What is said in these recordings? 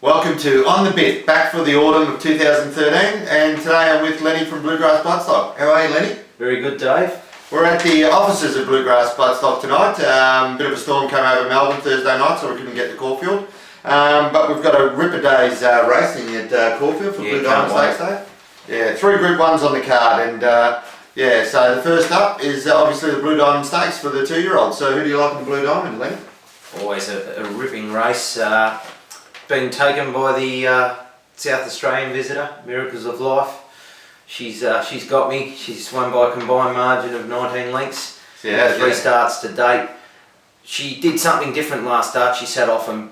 Welcome to On the Bit, back for the autumn of 2013, and today I'm with Lenny from Bluegrass Bloodstock. How are you, Lenny? Very good, Dave. We're at the offices of Bluegrass Bloodstock tonight. Bit of a storm came over Melbourne Thursday night, so we couldn't get to Caulfield. But we've got a Ripper Days racing at Caulfield for Blue Diamond Stakes Day. Yeah, 3 Group 1s on the card, and so the first up is obviously the Blue Diamond Stakes for the 2-year-olds. So who do you like in the Blue Diamond, Lenny? Always a ripping race. Been taken by the South Australian visitor, Miracles of Life. She's got me. She's won by a combined margin of 19 lengths. Yeah, 3 starts to date. She did something different last start. She sat off and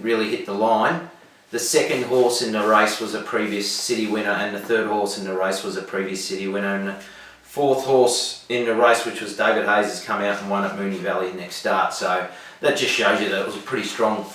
really hit the line. The second horse in the race was a previous city winner, and the third horse in the race was a previous city winner. And the fourth horse in the race, which was David Hayes, has come out and won at Moonee Valley next start. So that just shows you that it was a pretty strong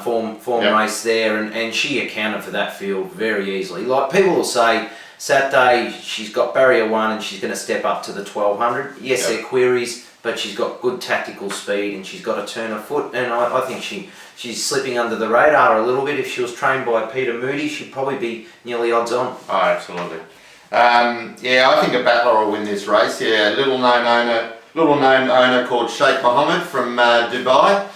form race there, and she accounted for that field very easily. Like people will say, Saturday she's got barrier 1 and she's going to step up to the 1200. Yes, there are queries, but she's got good tactical speed and she's got a turn of foot, and I think she's slipping under the radar a little bit. If she was trained by Peter Moody, she'd probably be nearly odds on. Oh, absolutely. I think a battler will win this race. Yeah, little known owner called Sheikh Mohammed from Dubai.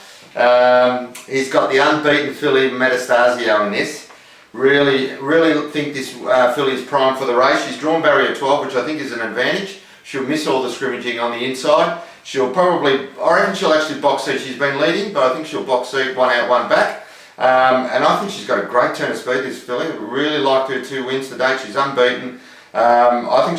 He's got the unbeaten filly Metastasio in this. Really think this filly is primed for the race. She's drawn barrier 12, which I think is an advantage. She'll miss all the scrimmaging on the inside. I reckon she'll actually box seat. She's been leading, but I think she'll box seat, 1 out, 1 back. And I think she's got a great turn of speed, this filly. Really liked her 2 wins to date. She's unbeaten. I think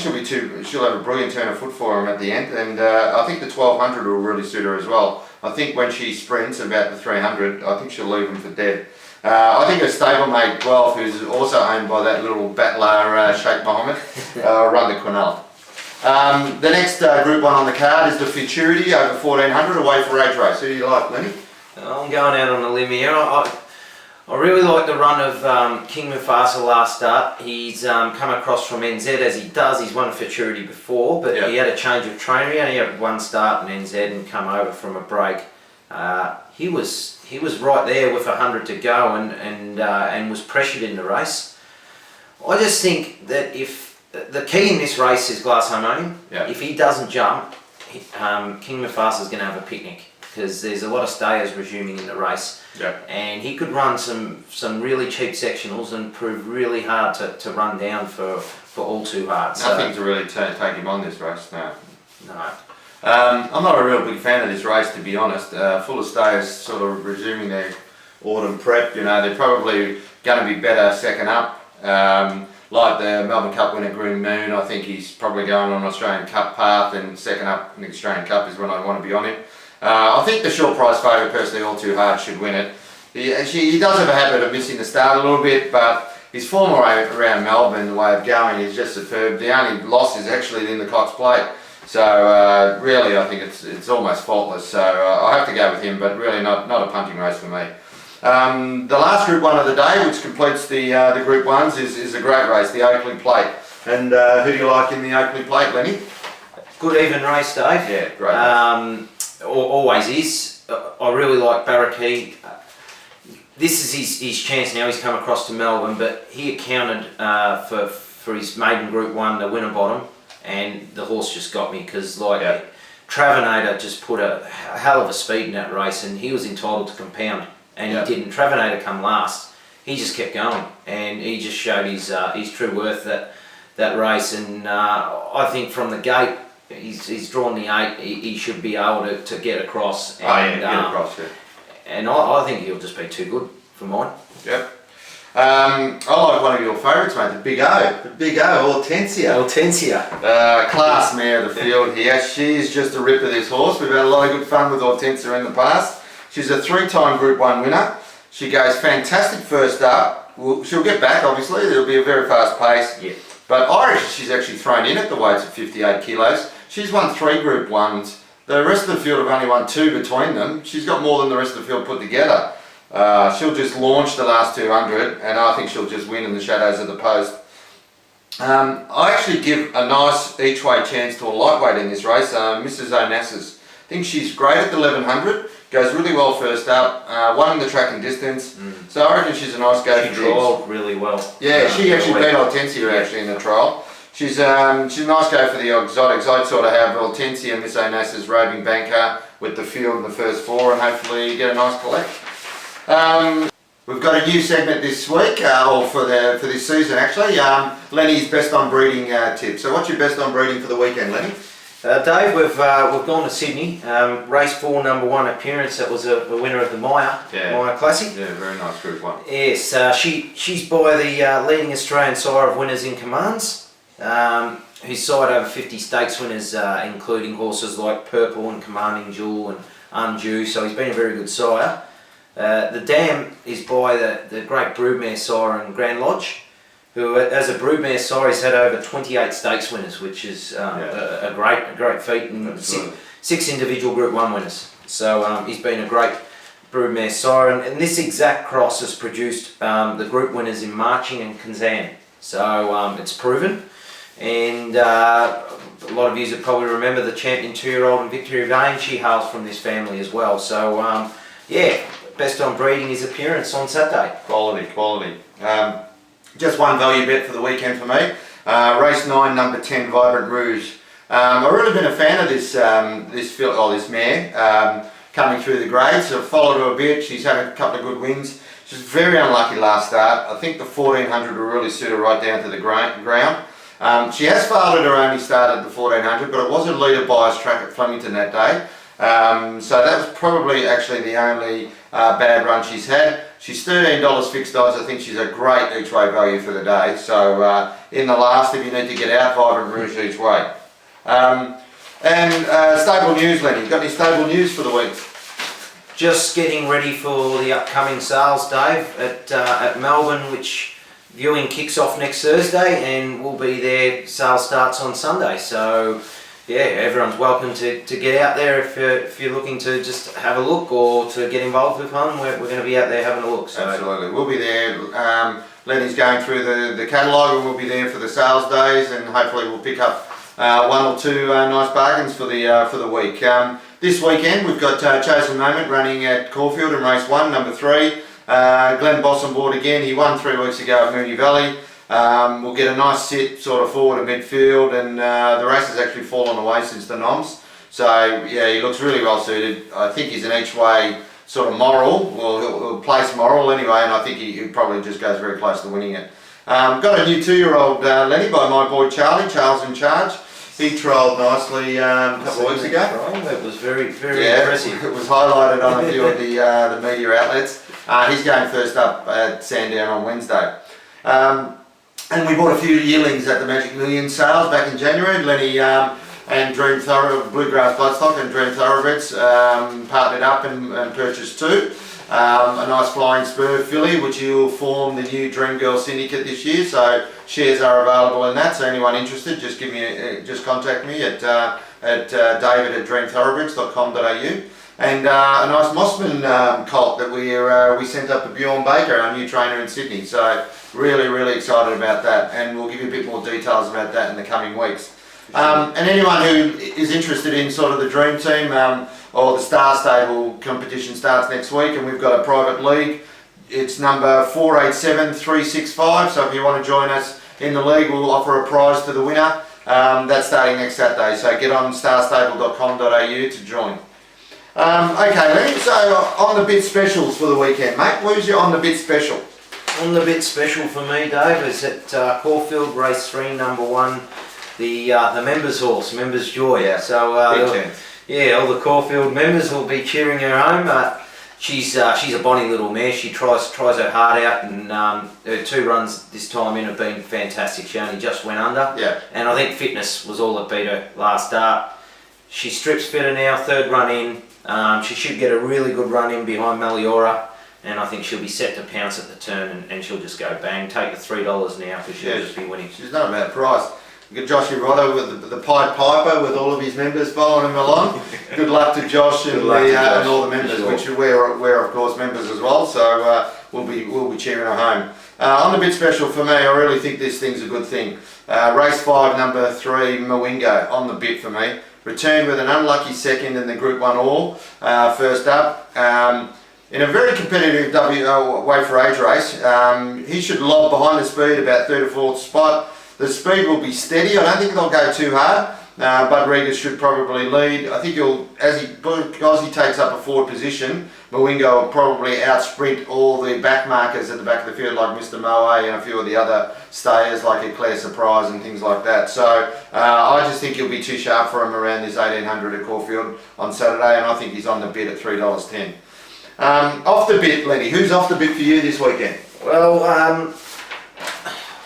she'll have a brilliant turn of foot for him at the end, and I think the 1200 will really suit her as well. I think when she sprints about the 300, I think she'll leave him for dead. I think her stablemate Guelph, who's also owned by that little battler Sheikh Mohammed, run the Quinella. The next Group 1 on the card is the Futurity over 1400 away for age race. Who do you like, Lenny? I'm going out on a limb here. I really like the run of King Mufasa last start. He's come across from NZ as he does. He's won a Futurity before, but he had a change of trainer. He only had 1 start in NZ and come over from a break. He was right there with 100 to go and was pressured in the race. I just think that if the key in this race is glass harmonium. If he doesn't jump, King Mufasa is going to have a picnic, because there's a lot of stayers resuming in the race. And he could run some really cheap sectionals and prove really hard to run down for all too hard. Nothing to really take him on this race, no. No. I'm not a real big fan of this race, to be honest. Full of stayers sort of resuming their autumn prep. They're probably going to be better second up. Like the Melbourne Cup winner Green Moon, I think he's probably going on an Australian Cup path, and second up in the Australian Cup is when I want to be on him. I think the short price favourite, personally, All Too Hard, should win it. He does have a habit of missing the start a little bit, but his form around Melbourne, the way of going, is just superb. The only loss is actually in the Cox Plate. So really, I think it's almost faultless. So I have to go with him, but really not a punting race for me. The last Group 1 of the day, which completes the Group 1s, is a great race, the Oakley Plate. And who do you like in the Oakley Plate, Lenny? Good even race, Dave. Yeah, great race. Always is. I really like Barraquee. This is his chance now. He's come across to Melbourne, but he accounted for his maiden Group 1, the Winterbottom, and the horse just got me, because Travanator just put a hell of a speed in that race, and he was entitled to compound, and he didn't. Travanator come last. He just kept going, and he just showed his true worth that race, and I think from the gate, he's drawn the 8. He should be able to get across. And, get across, And I think he'll just be too good for mine. I like one of your favourites, mate, the Big O, Hortensia. Class mare of the field here. She's just a ripper, this horse. We've had a lot of good fun with Hortensia in the past. She's a 3-time Group 1 winner. She goes fantastic first up. She'll get back, obviously. There'll be a very fast pace. But I reckon she's actually thrown in at the weights of 58 kilos. She's won 3 Group 1s. The rest of the field have only won 2 between them. She's got more than the rest of the field put together. She'll just launch the last 200, and I think she'll just win in the shadows of the post. I actually give a nice each way chance to a lightweight in this race, Mrs. Onassis. I think she's great at the 1100, Goes really well first up. Won in the track and distance. So I reckon she's a nice go. She trialled really well. Yeah, she actually beat Hortensia actually in the trial. She's a nice go for the exotics. I'd sort of have Hortensia and Miss Onassa's roving banker with the field in the first 4 and hopefully get a nice collect. We've got a new segment this week, or for this season actually. Lenny's best on breeding tip. So what's your best on breeding for the weekend, Lenny? Dave, we've gone to Sydney. Race 4, number 1 appearance. That was a winner of the Maya Classic. Yeah, very nice Group 1. Yes, she's by the leading Australian sire of winners in commands. Who's side over 50 stakes winners, including horses like Purple and Commanding Jewel and Undue. So he's been a very good sire. The dam is by the great broodmare sire in Grand Lodge, who as a broodmare sire has had over 28 stakes winners, which is a great feat, and six individual Group 1 winners. So he's been a great broodmare sire, and this exact cross has produced the group winners in Marching and Kansan. So it's proven, and a lot of you probably remember the champion 2-year-old and Victoria Vane. She hails from this family as well. So best on breeding his appearance on Saturday. Quality. Just one value bet for the weekend for me. Race 9, number 10, Vibrant Rouge. I've really been a fan of this mare coming through the grades. So I've followed her a bit. She's had a couple of good wins. She was very unlucky last start. I think the 1400 will really suit her right down to the ground. She has failed at her only start at the 1400, but it was a leader bias track at Flemington that day. So that was probably actually the only bad run she's had. She's $13 fixed odds. I think she's a great each way value for the day. So in the last, if you need to get out, Vibrant Rouge each way. Stable news, Lenny. Got any stable news for the week? Just getting ready for the upcoming sales, Dave, at Melbourne, which viewing kicks off next Thursday, and we'll be there. Sales starts on Sunday. So yeah, everyone's welcome to get out there if you're looking to just have a look or to get involved with one. We're going to be out there having a look. So. Absolutely, we'll be there. Lenny's going through the catalogue, and we'll be there for the sales days, and hopefully we'll pick up 1 or 2 nice bargains for the week. This weekend we've got Chosen Moment running at Caulfield in race 1, number 3. Glenn Boss on board again. He won 3 weeks ago at Moonee Valley. We'll get a nice sit sort of forward to midfield, and the race has actually fallen away since the noms. So yeah, he looks really well suited. I think he's an each way sort of moral. Well, he'll place moral anyway, and I think he probably just goes very close to winning it. Got a new 2-year-old Lenny by my boy Charles in Charge. He trialled nicely a couple of weeks ago. It was very impressive. It was highlighted on a few of the media outlets. He's going first up at Sandown on Wednesday. And we bought a few yearlings at the Magic Million sales back in January. Lenny and Dream Thoroughbreds Bluegrass Bloodstock and Dream Thoroughbreds partnered up and purchased 2. A nice flying spur filly, which will form the new Dream Girl Syndicate this year. So shares are available in that. So anyone interested, just contact me at david@dreamthoroughbreds.com.au. And a nice Mossman colt that we sent up to Bjorn Baker, our new trainer in Sydney. So really excited about that, and we'll give you a bit more details about that in the coming weeks. And anyone who is interested in sort of the Dream Team or the Star Stable competition starts next week, and we've got a private league. It's number 487365. So if you want to join us in the league, we'll offer a prize to the winner. That's starting next Saturday. So get on starstable.com.au to join. Okay, Lee, so on the bid specials for the weekend, mate. Who's your on the bid special? On the bid special for me, Dave, is at Caulfield, race 3, number 1, the members' horse, Members' Joy. Yeah. So all the Caulfield members will be cheering her home. She's a bonny little mare. She tries her heart out, and her 2 runs this time in have been fantastic. She only just went under, and I think fitness was all that beat her last start. She strips fitter now, 3rd run in. She should get a really good run in behind Meliora, and I think she'll be set to pounce at the turn, and she'll just go bang. Take the $3 now, because she'll just be winning. She's not a bad price. We've got Joshy Rotto with the Pied Piper with all of his members following him along. Good luck to Josh and all the members, which we're of course members as well. So we'll be cheering her home. On the bid special for me, I really think this thing's a good thing. Race 5, number 3, Mwingo on the bid for me. returned with an unlucky second in the Group 1 All first up. In a very competitive weight for age race, he should lob behind the speed about 3rd or 4th spot. The speed will be steady. I don't think they'll go too hard. Bud Regis should probably lead. I think because he takes up a forward position, Mwingo will probably outsprint all the back markers at the back of the field, like Mr. Moe and a few of the other stayers like Eclair Surprise and things like that. So I just think he'll be too sharp for him around this 1800 at Caulfield on Saturday, and I think he's on the bid at $3.10. Off the bit, Lenny. Who's off the bit for you this weekend? Well,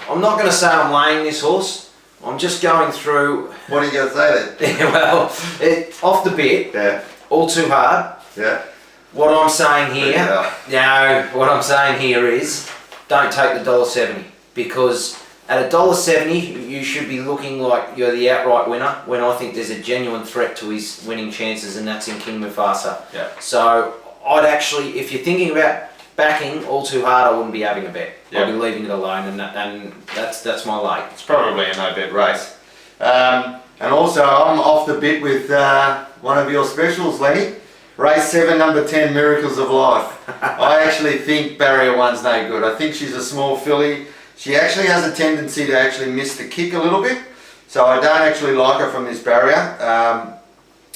I'm not going to say I'm laying this horse. I'm just going through. What are you going to say then? Well, off the bit. Yeah. All too hard. Yeah. What I'm saying what I'm saying here is, don't take the $1.70, because at $1.70 you should be looking like you're the outright winner, when I think there's a genuine threat to his winning chances, and that's in King Mufasa. Yeah. So I'd actually, if you're thinking about backing all too hard, I wouldn't be having a bet. Yep. I'd be leaving it alone, and that's my lay. It's probably a no bet race. And also I'm off the bit with one of your specials, Lenny. Race 7, number 10, Miracles of Life. I actually think Barrier 1's no good. I think she's a small filly. She actually has a tendency to actually miss the kick a little bit. So I don't actually like her from this barrier.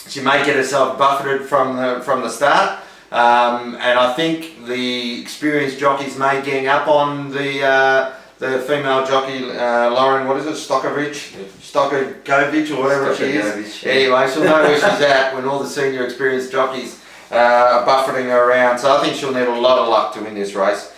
She may get herself buffeted from the start. And I think the experienced jockeys may gang up on the female jockey, Lauren, what is it, Stokovich? Stokovich or whatever she is. Anyway, she'll know where she's at when all the senior experienced jockeys are buffeting her around. So I think she'll need a lot of luck to win this race.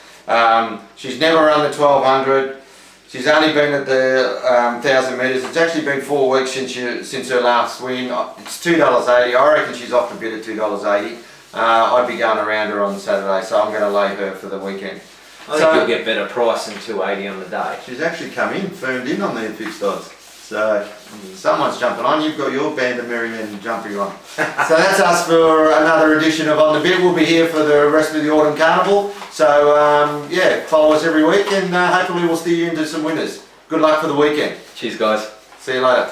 She's never run the 1200. She's only been at the 1,000 metres. It's actually been 4 weeks since her last win. It's $2.80. I reckon she's off the bid at $2.80. I'd be going around her on Saturday, so I'm going to lay her for the weekend. I think you'll get better price than $2.80 on the day. She's actually come in, firmed in on the fixed odds. So someone's jumping on. You've got your band of merry men jumping on. So that's us for another edition of On the Bit. We'll be here for the rest of the Autumn Carnival. So yeah, follow us every week, and hopefully we'll steer you into some winners. Good luck for the weekend. Cheers, guys. See you later.